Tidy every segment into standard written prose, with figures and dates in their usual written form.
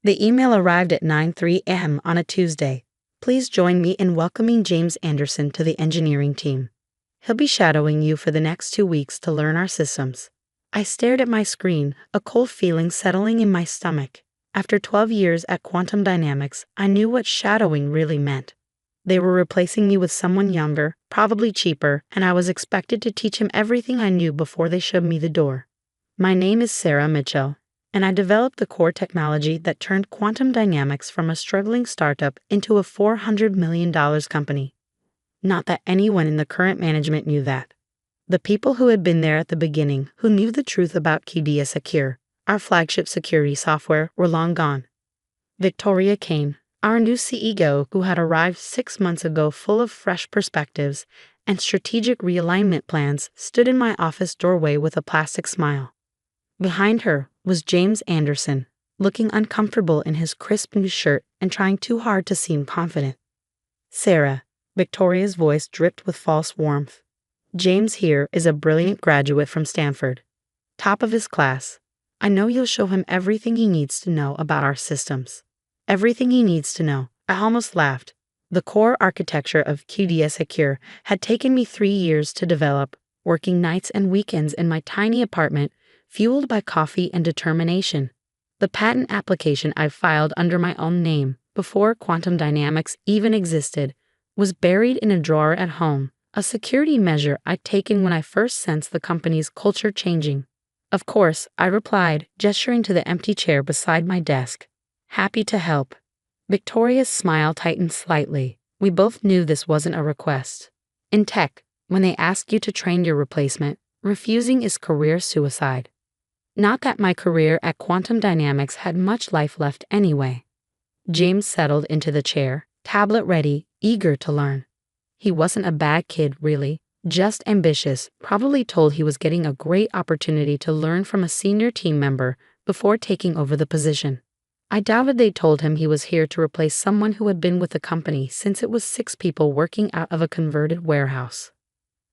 The email arrived at 9:03 a.m. on a Tuesday. Please join me in welcoming James Anderson to the engineering team. He'll be shadowing you for the next 2 weeks to learn our systems. I stared at my screen, a cold feeling settling in my stomach. After 12 years at Quantum Dynamics, I knew what shadowing really meant. They were replacing me with someone younger, probably cheaper, and I was expected to teach him everything I knew before they showed me the door. My name is Sarah Mitchell, and I developed the core technology that turned Quantum Dynamics from a struggling startup into a $400 million company. Not that anyone in the current management knew that. The people who had been there at the beginning, who knew the truth about QDS Secure, our flagship security software, were long gone. Victoria Kane, our new CEO, who had arrived 6 months ago full of fresh perspectives and strategic realignment plans, stood in my office doorway with a plastic smile. Behind her was James Anderson, looking uncomfortable in his crisp new shirt and trying too hard to seem confident. Sarah, Victoria's voice dripped with false warmth. James here is a brilliant graduate from Stanford. Top of his class. I know you'll show him everything he needs to know about our systems. Everything he needs to know. I almost laughed. The core architecture of QDS Secure had taken me 3 years to develop, working nights and weekends in my tiny apartment, fueled by coffee and determination. The patent application I filed under my own name, before Quantum Dynamics even existed, was buried in a drawer at home, a security measure I'd taken when I first sensed the company's culture changing. Of course, I replied, gesturing to the empty chair beside my desk. Happy to help. Victoria's smile tightened slightly. We both knew this wasn't a request. In tech, when they ask you to train your replacement, refusing is career suicide. Not that my career at Quantum Dynamics had much life left anyway. James settled into the chair, tablet ready, eager to learn. He wasn't a bad kid, really, just ambitious, probably told he was getting a great opportunity to learn from a senior team member before taking over the position. I doubted they told him he was here to replace someone who had been with the company since it was 6 people working out of a converted warehouse.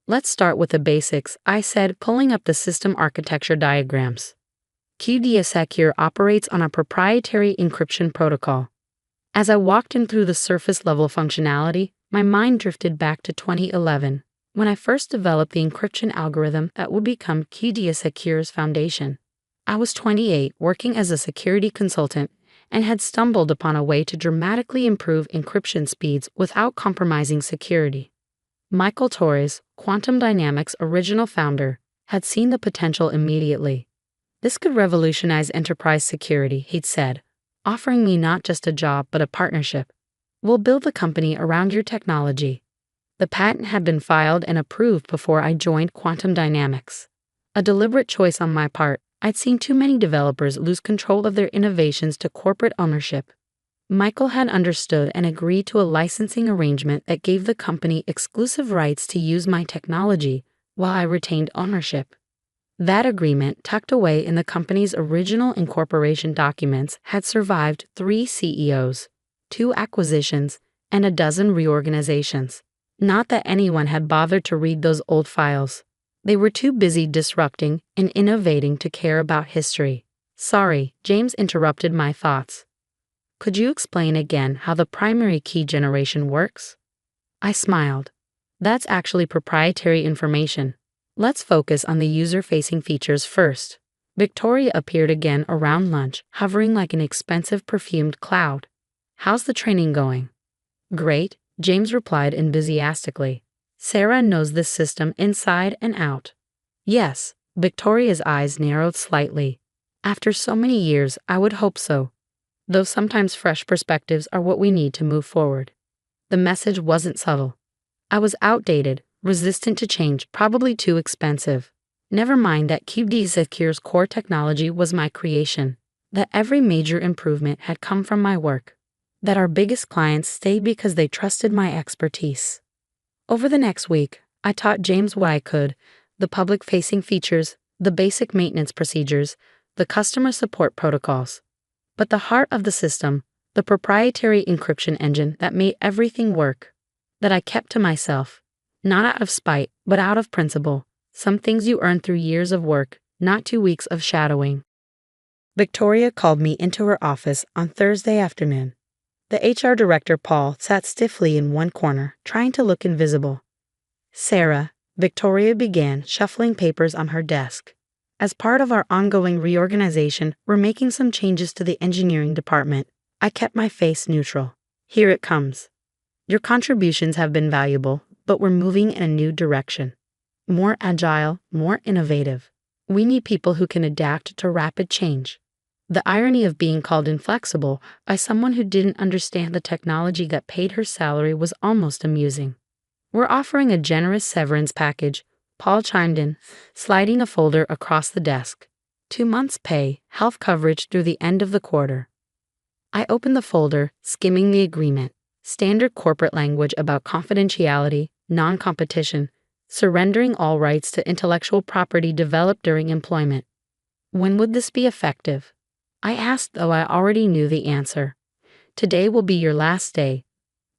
Let's start with the basics, I said, pulling up the system architecture diagrams. QDS Secure operates on a proprietary encryption protocol. As I walked him through the surface-level functionality, my mind drifted back to 2011, when I first developed the encryption algorithm that would become QDS Secure's foundation. I was 28, working as a security consultant, and had stumbled upon a way to dramatically improve encryption speeds without compromising security. Michael Torres, Quantum Dynamics' original founder, had seen the potential immediately. This could revolutionize enterprise security, he'd said, offering me not just a job but a partnership. We'll build the company around your technology. The patent had been filed and approved before I joined Quantum Dynamics. A deliberate choice on my part. I'd seen too many developers lose control of their innovations to corporate ownership. Michael had understood and agreed to a licensing arrangement that gave the company exclusive rights to use my technology while I retained ownership. That agreement, tucked away in the company's original incorporation documents, had survived 3 CEOs, 2 acquisitions, and a dozen reorganizations. Not that anyone had bothered to read those old files. They were too busy disrupting and innovating to care about history. Sorry, James interrupted my thoughts. Could you explain again how the primary key generation works? I smiled. That's actually proprietary information. Let's focus on the user-facing features first. Victoria appeared again around lunch, hovering like an expensive perfumed cloud. How's the training going? Great, James replied enthusiastically. Sarah knows this system inside and out. Yes, Victoria's eyes narrowed slightly. After so many years, I would hope so. Though sometimes fresh perspectives are what we need to move forward. The message wasn't subtle. I was outdated, resistant to change, probably too expensive. Never mind that QD Secure's core technology was my creation, that every major improvement had come from my work, that our biggest clients stayed because they trusted my expertise. Over the next week, I taught James what I could, the public-facing features, the basic maintenance procedures, the customer support protocols. But the heart of the system, the proprietary encryption engine that made everything work, that I kept to myself, not out of spite, but out of principle. Some things you earn through years of work, not 2 weeks of shadowing. Victoria called me into her office on Thursday afternoon. The HR director, Paul, sat stiffly in one corner, trying to look invisible. Sarah, Victoria began, shuffling papers on her desk. As part of our ongoing reorganization, we're making some changes to the engineering department. I kept my face neutral. Here it comes. Your contributions have been valuable, but we're moving in a new direction. More agile, more innovative. We need people who can adapt to rapid change. The irony of being called inflexible by someone who didn't understand the technology that paid her salary was almost amusing. We're offering a generous severance package, Paul chimed in, sliding a folder across the desk. 2 months' pay, health coverage through the end of the quarter. I opened the folder, skimming the agreement. Standard corporate language about confidentiality, non-competition, surrendering all rights to intellectual property developed during employment. When would this be effective? I asked, though I already knew the answer. Today will be your last day,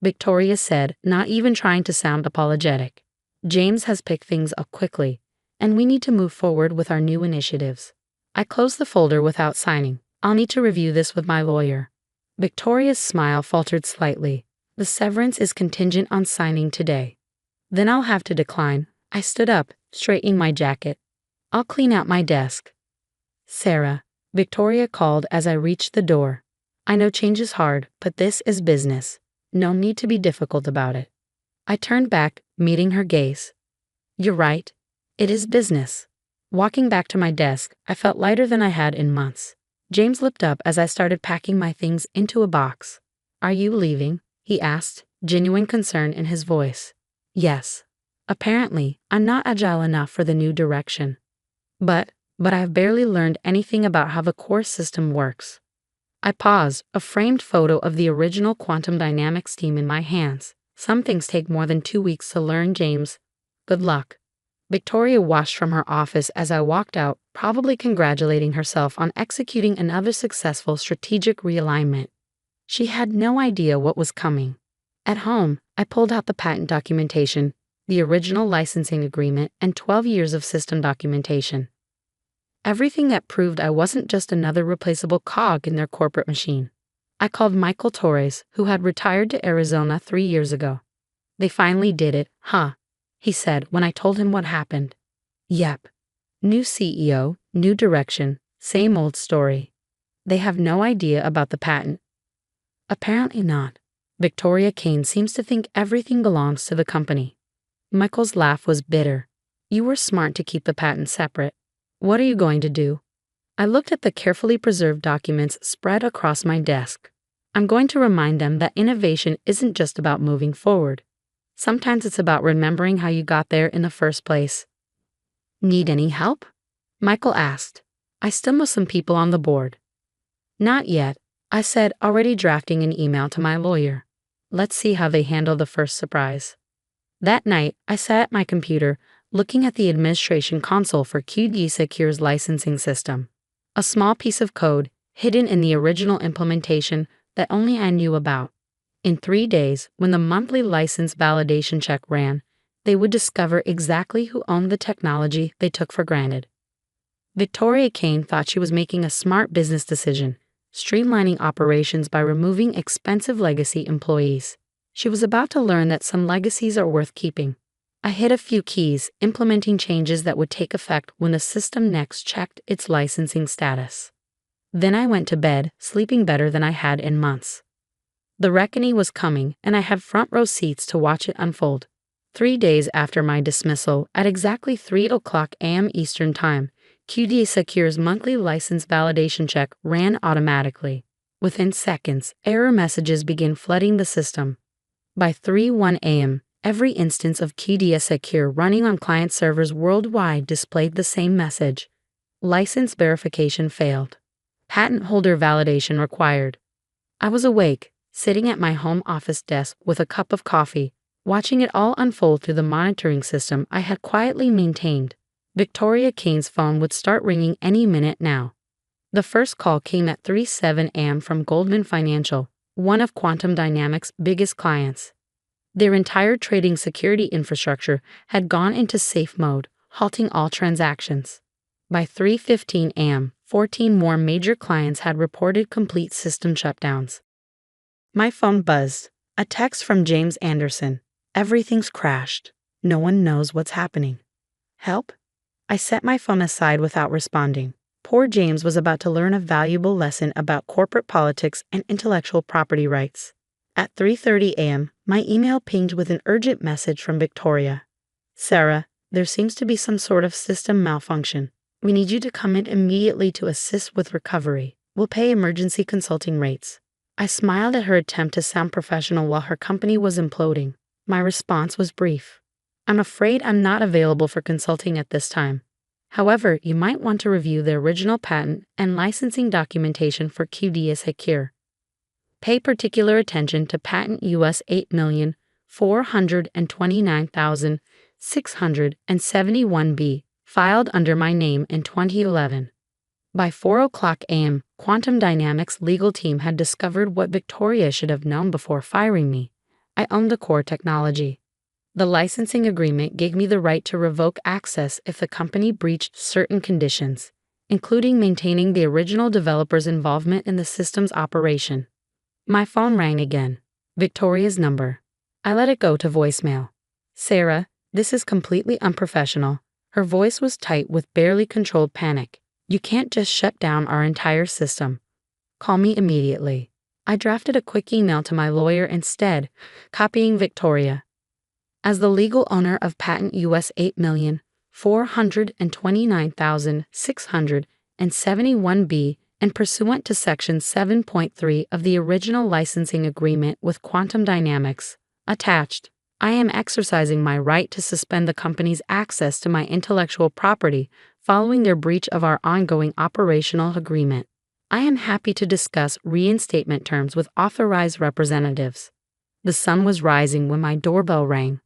Victoria said, not even trying to sound apologetic. James has picked things up quickly, and we need to move forward with our new initiatives. I closed the folder without signing. I'll need to review this with my lawyer. Victoria's smile faltered slightly. The severance is contingent on signing today. Then I'll have to decline. I stood up, straightening my jacket. I'll clean out my desk. Sarah, Victoria called as I reached the door. I know change is hard, but this is business. No need to be difficult about it. I turned back, meeting her gaze. You're right. It is business. Walking back to my desk, I felt lighter than I had in months. James looked up as I started packing my things into a box. Are you leaving? He asked, genuine concern in his voice. Yes. Apparently, I'm not agile enough for the new direction. But I've barely learned anything about how the core system works. I paused, a framed photo of the original quantum dynamics team in my hands. Some things take more than 2 weeks to learn, James. Good luck. Victoria watched from her office as I walked out, probably congratulating herself on executing another successful strategic realignment. She had no idea what was coming. At home, I pulled out the patent documentation, the original licensing agreement, and 12 years of system documentation. Everything that proved I wasn't just another replaceable cog in their corporate machine. I called Michael Torres, who had retired to Arizona 3 years ago. They finally did it, huh? He said when I told him what happened. Yep. New CEO, new direction, same old story. They have no idea about the patent. Apparently not. Victoria Kane seems to think everything belongs to the company. Michael's laugh was bitter. You were smart to keep the patent separate. What are you going to do? I looked at the carefully preserved documents spread across my desk. I'm going to remind them that innovation isn't just about moving forward. Sometimes it's about remembering how you got there in the first place. Need any help? Michael asked. I still know some people on the board. Not yet, I said, already drafting an email to my lawyer. Let's see how they handle the first surprise. That night, I sat at my computer, looking at the administration console for QD Secure's licensing system. A small piece of code, hidden in the original implementation that only I knew about. In 3 days, when the monthly license validation check ran, they would discover exactly who owned the technology they took for granted. Victoria Kane thought she was making a smart business decision, streamlining operations by removing expensive legacy employees. She was about to learn that some legacies are worth keeping. I hit a few keys, implementing changes that would take effect when the system next checked its licensing status. Then I went to bed, sleeping better than I had in months. The reckoning was coming, and I had front-row seats to watch it unfold. 3 days after my dismissal, at exactly 3:00 a.m. Eastern Time, QD Secure's monthly license validation check ran automatically. Within seconds, error messages began flooding the system. By 3:01 a.m., every instance of QD Secure running on client servers worldwide displayed the same message. License verification failed. Patent holder validation required. I was awake, sitting at my home office desk with a cup of coffee, watching it all unfold through the monitoring system I had quietly maintained. Victoria Kane's phone would start ringing any minute now. The first call came at 3:07 a.m. from Goldman Financial, one of Quantum Dynamics' biggest clients. Their entire trading security infrastructure had gone into safe mode, halting all transactions. By 3:15 a.m., 14 more major clients had reported complete system shutdowns. My phone buzzed. A text from James Anderson. Everything's crashed. No one knows what's happening. Help? I set my phone aside without responding. Poor James was about to learn a valuable lesson about corporate politics and intellectual property rights. At 3:30 a.m., my email pinged with an urgent message from Victoria. Sarah, there seems to be some sort of system malfunction. We need you to come in immediately to assist with recovery. We'll pay emergency consulting rates. I smiled at her attempt to sound professional while her company was imploding. My response was brief. I'm afraid I'm not available for consulting at this time. However, you might want to review the original patent and licensing documentation for QDS Secure. Pay particular attention to patent US 8,429,671B, filed under my name in 2011. By 4:00 a.m., Quantum Dynamics' legal team had discovered what Victoria should have known before firing me. I owned the core technology. The licensing agreement gave me the right to revoke access if the company breached certain conditions, including maintaining the original developer's involvement in the system's operation. My phone rang again. Victoria's number. I let it go to voicemail. Sarah, this is completely unprofessional. Her voice was tight with barely controlled panic. You can't just shut down our entire system. Call me immediately. I drafted a quick email to my lawyer instead, copying Victoria. As the legal owner of patent US 8,429,671B and pursuant to Section 7.3 of the original licensing agreement with Quantum Dynamics, attached, I am exercising my right to suspend the company's access to my intellectual property following their breach of our ongoing operational agreement. I am happy to discuss reinstatement terms with authorized representatives. The sun was rising when my doorbell rang.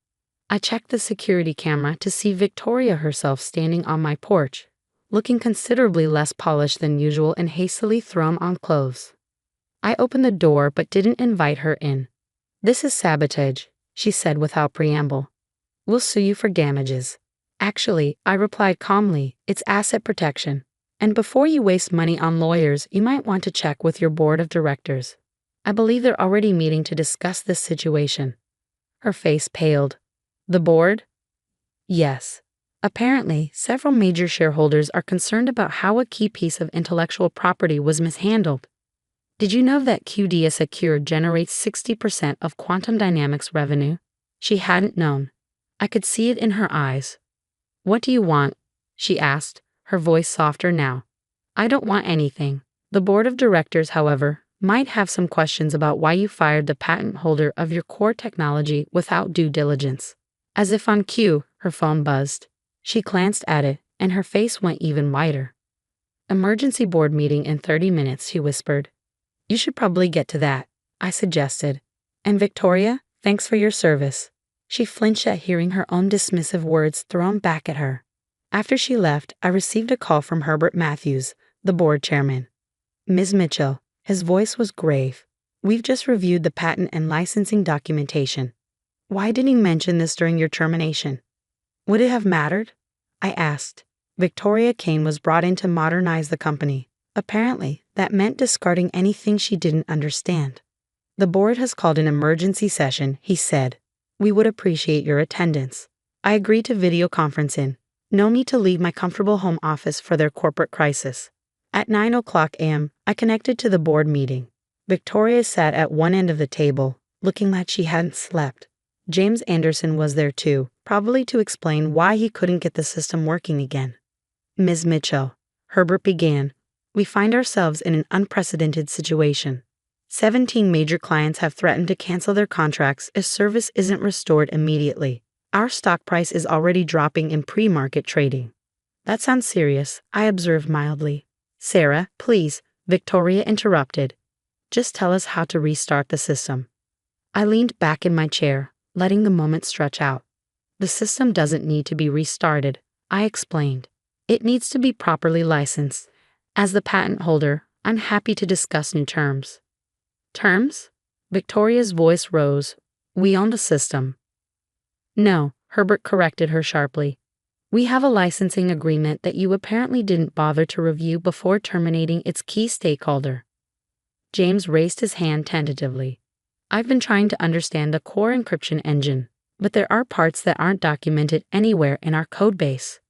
I checked the security camera to see Victoria herself standing on my porch, looking considerably less polished than usual and hastily thrown on clothes. I opened the door but didn't invite her in. This is sabotage, she said without preamble. We'll sue you for damages. Actually, I replied calmly, it's asset protection. And before you waste money on lawyers, you might want to check with your board of directors. I believe they're already meeting to discuss this situation. Her face paled. The board? Yes. Apparently, several major shareholders are concerned about how a key piece of intellectual property was mishandled. Did you know that QDS Secure generates 60% of Quantum Dynamics revenue? She hadn't known. I could see it in her eyes. What do you want? She asked, her voice softer now. I don't want anything. The board of directors, however, might have some questions about why you fired the patent holder of your core technology without due diligence. As if on cue, her phone buzzed. She glanced at it, and her face went even whiter. Emergency board meeting in 30 minutes, she whispered. You should probably get to that, I suggested. And Victoria, thanks for your service. She flinched at hearing her own dismissive words thrown back at her. After she left, I received a call from Herbert Matthews, the board chairman. Ms. Mitchell, his voice was grave. We've just reviewed the patent and licensing documentation. Why didn't you mention this during your termination? Would it have mattered? I asked. Victoria Kane was brought in to modernize the company. Apparently, that meant discarding anything she didn't understand. The board has called an emergency session, he said. We would appreciate your attendance. I agreed to video conference in. No need to leave my comfortable home office for their corporate crisis. At 9:00 a.m., I connected to the board meeting. Victoria sat at one end of the table, looking like she hadn't slept. James Anderson was there too, probably to explain why he couldn't get the system working again. Ms. Mitchell, Herbert began, we find ourselves in an unprecedented situation. 17 major clients have threatened to cancel their contracts if service isn't restored immediately. Our stock price is already dropping in pre-market trading. That sounds serious, I observed mildly. Sarah, please, Victoria interrupted. Just tell us how to restart the system. I leaned back in my chair, letting the moment stretch out. The system doesn't need to be restarted, I explained. It needs to be properly licensed. As the patent holder, I'm happy to discuss new terms. Terms? Victoria's voice rose. We own the system. No, Herbert corrected her sharply. We have a licensing agreement that you apparently didn't bother to review before terminating its key stakeholder. James raised his hand tentatively. I've been trying to understand the core encryption engine, but there are parts that aren't documented anywhere in our codebase.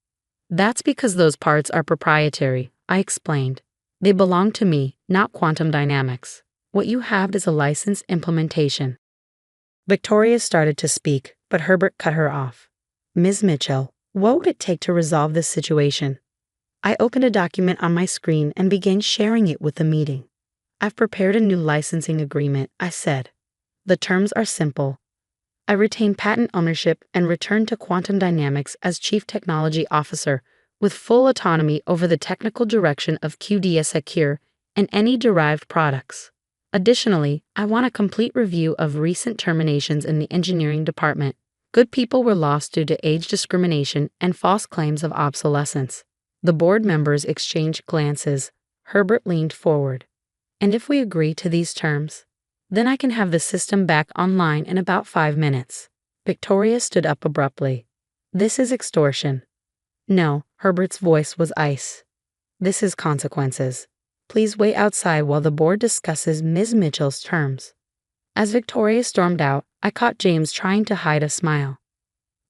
That's because those parts are proprietary, I explained. They belong to me, not Quantum Dynamics. What you have is a licensed implementation. Victoria started to speak, but Herbert cut her off. Ms. Mitchell, what would it take to resolve this situation? I opened a document on my screen and began sharing it with the meeting. I've prepared a new licensing agreement, I said. The terms are simple. I retain patent ownership and return to Quantum Dynamics as Chief Technology Officer with full autonomy over the technical direction of QDS Secure and any derived products. Additionally, I want a complete review of recent terminations in the engineering department. Good people were lost due to age discrimination and false claims of obsolescence. The board members exchanged glances. Herbert leaned forward. And if we agree to these terms, then I can have the system back online in about 5 minutes. Victoria stood up abruptly. This is extortion. No, Herbert's voice was ice. This is consequences. Please wait outside while the board discusses Ms. Mitchell's terms. As Victoria stormed out, I caught James trying to hide a smile.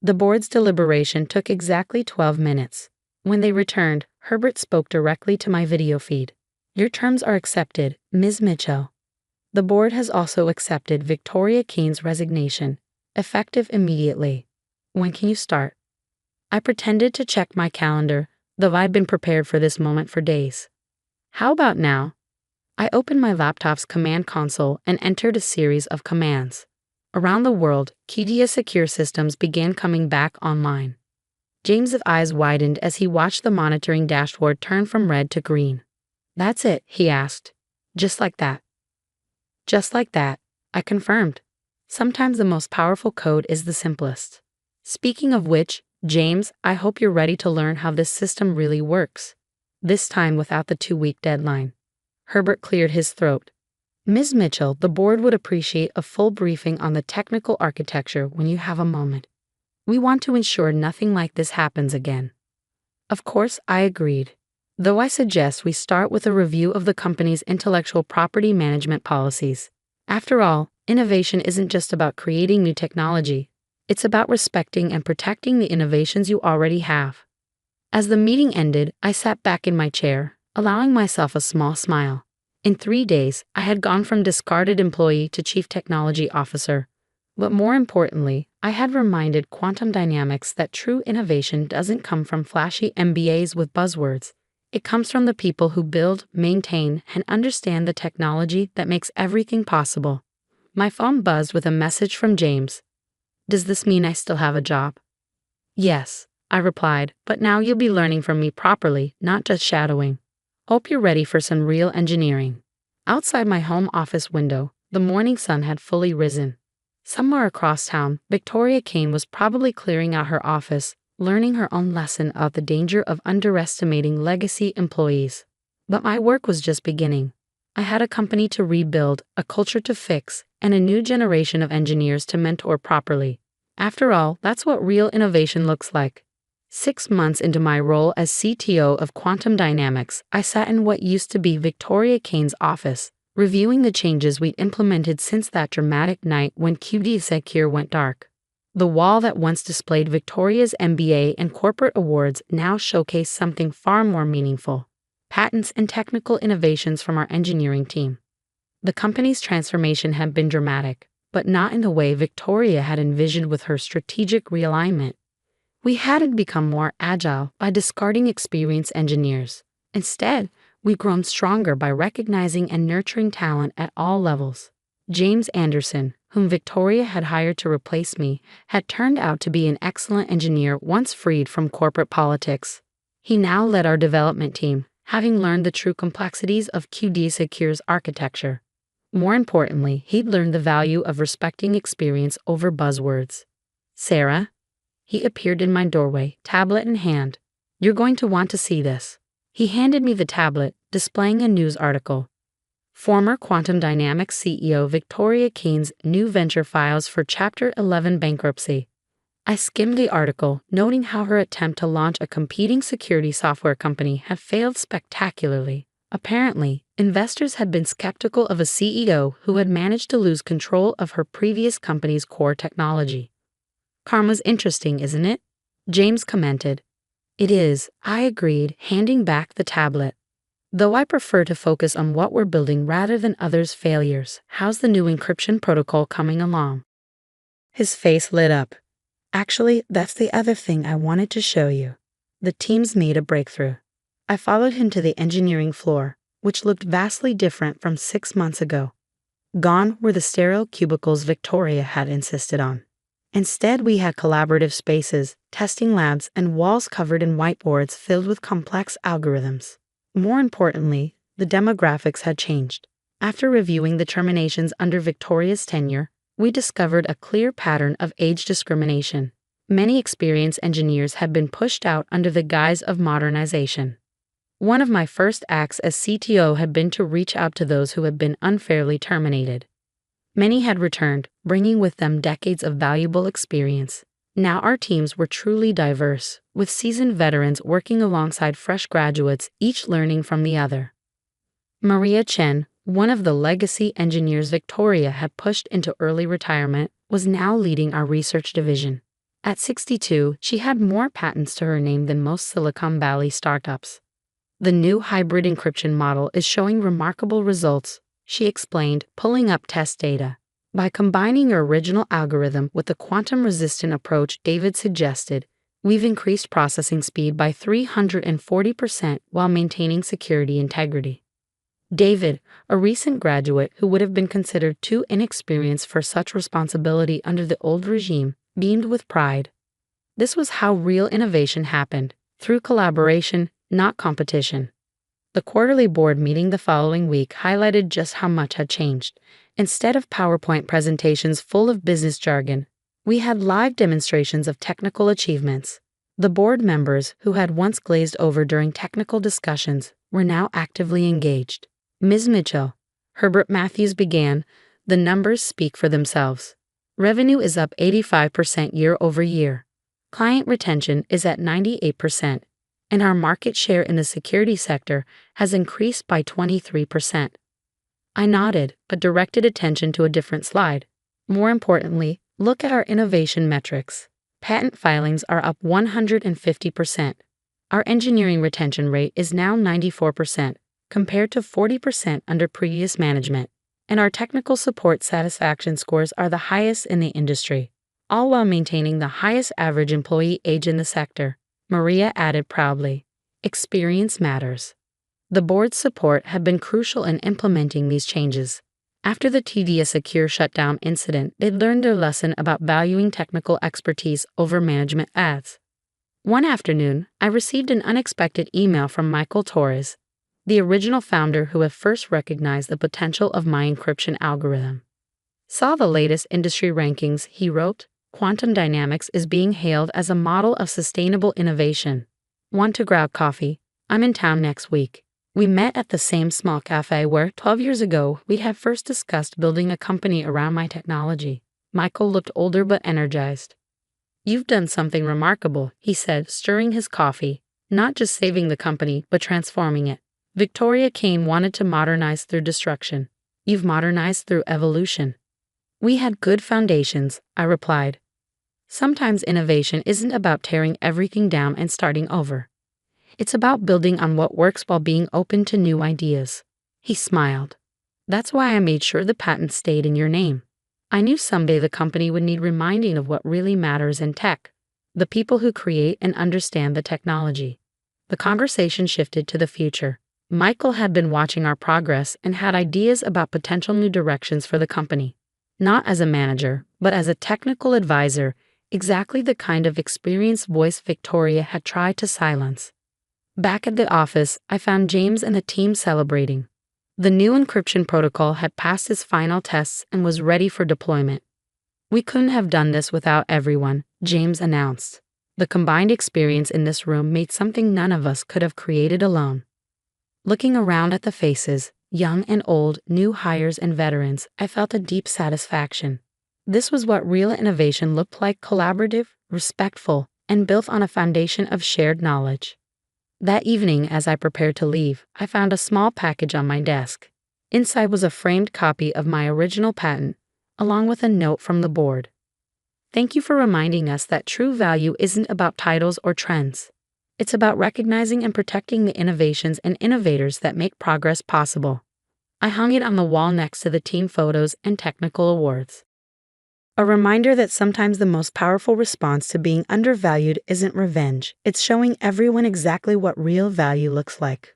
The board's deliberation took exactly 12 minutes. When they returned, Herbert spoke directly to my video feed. Your terms are accepted, Ms. Mitchell. The board has also accepted Victoria Keene's resignation, effective immediately. When can you start? I pretended to check my calendar, though I'd been prepared for this moment for days. How about now? I opened my laptop's command console and entered a series of commands. Around the world, QDS Secure systems began coming back online. James's eyes widened as he watched the monitoring dashboard turn from red to green. That's it, he asked. Just like that. Just like that, I confirmed. Sometimes the most powerful code is the simplest. Speaking of which, James, I hope you're ready to learn how this system really works. This time without the 2-week deadline. Herbert cleared his throat. Ms. Mitchell, the board would appreciate a full briefing on the technical architecture when you have a moment. We want to ensure nothing like this happens again. Of course, I agreed. Though I suggest we start with a review of the company's intellectual property management policies. After all, innovation isn't just about creating new technology. It's about respecting and protecting the innovations you already have. As the meeting ended, I sat back in my chair, allowing myself a small smile. In 3 days, I had gone from discarded employee to Chief Technology Officer. But more importantly, I had reminded Quantum Dynamics that true innovation doesn't come from flashy MBAs with buzzwords. It comes from the people who build, maintain, and understand the technology that makes everything possible. My phone buzzed with a message from James. Does this mean I still have a job? Yes, I replied, but now you'll be learning from me properly, not just shadowing. Hope you're ready for some real engineering. Outside my home office window, the morning sun had fully risen. Somewhere across town, Victoria Keene was probably clearing out her office, learning her own lesson of the danger of underestimating legacy employees. But my work was just beginning. I had a company to rebuild, a culture to fix, and a new generation of engineers to mentor properly. After all, that's what real innovation looks like. 6 months into my role as CTO of Quantum Dynamics, I sat in what used to be Victoria Keene's office, reviewing the changes we'd implemented since that dramatic night when QD Secure went dark. The wall that once displayed Victoria's MBA and corporate awards now showcased something far more meaningful: patents and technical innovations from our engineering team. The company's transformation had been dramatic, but not in the way Victoria had envisioned with her strategic realignment. We hadn't become more agile by discarding experienced engineers. Instead, we've grown stronger by recognizing and nurturing talent at all levels. James Anderson, whom Victoria had hired to replace me, had turned out to be an excellent engineer once freed from corporate politics. He now led our development team, having learned the true complexities of QD Secure's architecture. More importantly, he'd learned the value of respecting experience over buzzwords. Sarah? He appeared in my doorway, tablet in hand. You're going to want to see this. He handed me the tablet, displaying a news article. Former Quantum Dynamics CEO Victoria Keene's new venture files for Chapter 11 bankruptcy. I skimmed the article, noting how her attempt to launch a competing security software company had failed spectacularly. Apparently, investors had been skeptical of a CEO who had managed to lose control of her previous company's core technology. "Karma's interesting, isn't it?" James commented. "It is," I agreed, handing back the tablet. "Though I prefer to focus on what we're building rather than others' failures. How's the new encryption protocol coming along?" His face lit up. "Actually, that's the other thing I wanted to show you. The team's made a breakthrough." I followed him to the engineering floor, which looked vastly different from 6 months ago. Gone were the sterile cubicles Victoria had insisted on. Instead, we had collaborative spaces, testing labs, and walls covered in whiteboards filled with complex algorithms. More importantly, the demographics had changed. After reviewing the terminations under Victoria's tenure, we discovered a clear pattern of age discrimination. Many experienced engineers had been pushed out under the guise of modernization. One of my first acts as CTO had been to reach out to those who had been unfairly terminated. Many had returned, bringing with them decades of valuable experience. Now our teams were truly diverse, with seasoned veterans working alongside fresh graduates, each learning from the other. Maria Chen, one of the legacy engineers Victoria had pushed into early retirement, was now leading our research division. At 62, she had more patents to her name than most Silicon Valley startups. "The new hybrid encryption model is showing remarkable results," she explained, pulling up test data. "By combining your original algorithm with the quantum-resistant approach David suggested, we've increased processing speed by 340% while maintaining security integrity." David, a recent graduate who would have been considered too inexperienced for such responsibility under the old regime, beamed with pride. This was how real innovation happened, through collaboration, not competition. The quarterly board meeting the following week highlighted just how much had changed. Instead of PowerPoint presentations full of business jargon, we had live demonstrations of technical achievements. The board members, who had once glazed over during technical discussions, were now actively engaged. "Ms. Mitchell," Herbert Matthews began, "the numbers speak for themselves. Revenue is up 85% year over year. Client retention is at 98%. And our market share in the security sector has increased by 23%. I nodded, but directed attention to a different slide. More importantly, look at our innovation metrics. Patent filings are up 150%. Our engineering retention rate is now 94%, compared to 40% under previous management. And our technical support satisfaction scores are the highest in the industry, all while maintaining the highest average employee age in the sector." Maria added proudly. "Experience matters." The board's support had been crucial in implementing these changes. After the tedious Secure shutdown incident, they'd learned their lesson about valuing technical expertise over management ads. One afternoon, I received an unexpected email from Michael Torres, the original founder who had first recognized the potential of my encryption algorithm. "Saw the latest industry rankings," he wrote. "Quantum dynamics is being hailed as a model of sustainable innovation. Want to grab coffee? I'm in town next week." We met at the same small cafe where, 12 years ago, we had first discussed building a company around my technology. Michael looked older but energized. "You've done something remarkable," he said, stirring his coffee. "Not just saving the company, but transforming it. Victoria Kane wanted to modernize through destruction. You've modernized through evolution." "We had good foundations," I replied. "Sometimes innovation isn't about tearing everything down and starting over. It's about building on what works while being open to new ideas." He smiled. "That's why I made sure the patent stayed in your name. I knew someday the company would need reminding of what really matters in tech, the people who create and understand the technology." The conversation shifted to the future. Michael had been watching our progress and had ideas about potential new directions for the company. Not as a manager, but as a technical advisor, exactly the kind of experienced voice Victoria had tried to silence. Back at the office, I found James and the team celebrating. The new encryption protocol had passed its final tests and was ready for deployment. "We couldn't have done this without everyone," James announced. "The combined experience in this room made something none of us could have created alone." Looking around at the faces, young and old, new hires and veterans, I felt a deep satisfaction. This was what real innovation looked like: collaborative, respectful, and built on a foundation of shared knowledge. That evening, as I prepared to leave, I found a small package on my desk. Inside was a framed copy of my original patent, along with a note from the board. "Thank you for reminding us that true value isn't about titles or trends. It's about recognizing and protecting the innovations and innovators that make progress possible." I hung it on the wall next to the team photos and technical awards. A reminder that sometimes the most powerful response to being undervalued isn't revenge, it's showing everyone exactly what real value looks like.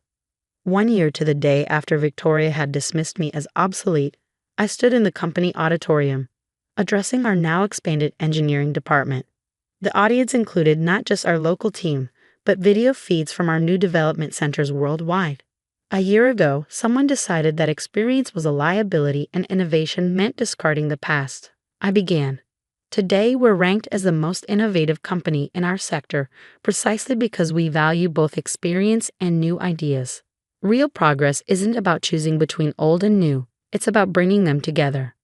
1 year to the day after Victoria had dismissed me as obsolete, I stood in the company auditorium, addressing our now expanded engineering department. The audience included not just our local team, but video feeds from our new development centers worldwide. A year ago, someone decided that experience was a liability and innovation meant discarding the past. I began. Today, we're ranked as the most innovative company in our sector precisely because we value both experience and new ideas. Real progress isn't about choosing between old and new, it's about bringing them together.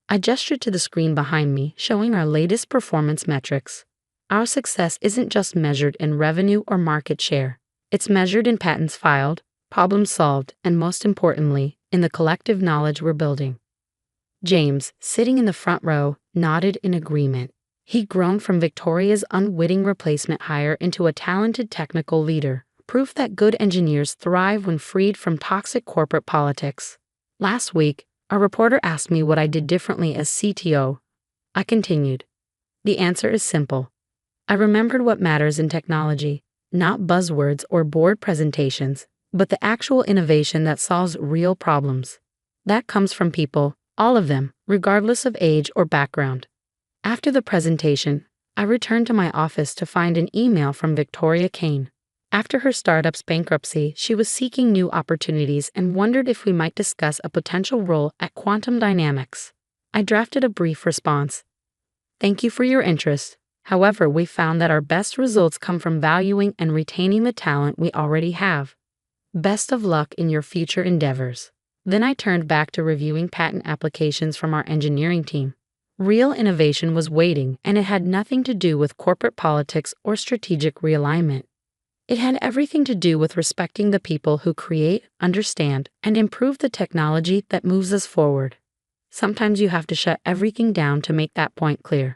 I gestured to the screen behind me, showing our latest performance metrics. Our success isn't just measured in revenue or market share. It's measured in patents filed, problems solved, and most importantly, in the collective knowledge we're building. James, sitting in the front row, nodded in agreement. He'd grown from Victoria's unwitting replacement hire into a talented technical leader, proof that good engineers thrive when freed from toxic corporate politics. Last week, a reporter asked me what I did differently as CTO. I continued. The answer is simple. I remembered what matters in technology, not buzzwords or board presentations, but the actual innovation that solves real problems. That comes from people, all of them, regardless of age or background. After the presentation, I returned to my office to find an email from Victoria Kane. After her startup's bankruptcy, she was seeking new opportunities and wondered if we might discuss a potential role at Quantum Dynamics. I drafted a brief response. "Thank you for your interest. However, we found that our best results come from valuing and retaining the talent we already have. Best of luck in your future endeavors." Then I turned back to reviewing patent applications from our engineering team. Real innovation was waiting, and it had nothing to do with corporate politics or strategic realignment. It had everything to do with respecting the people who create, understand, and improve the technology that moves us forward. Sometimes you have to shut everything down to make that point clear.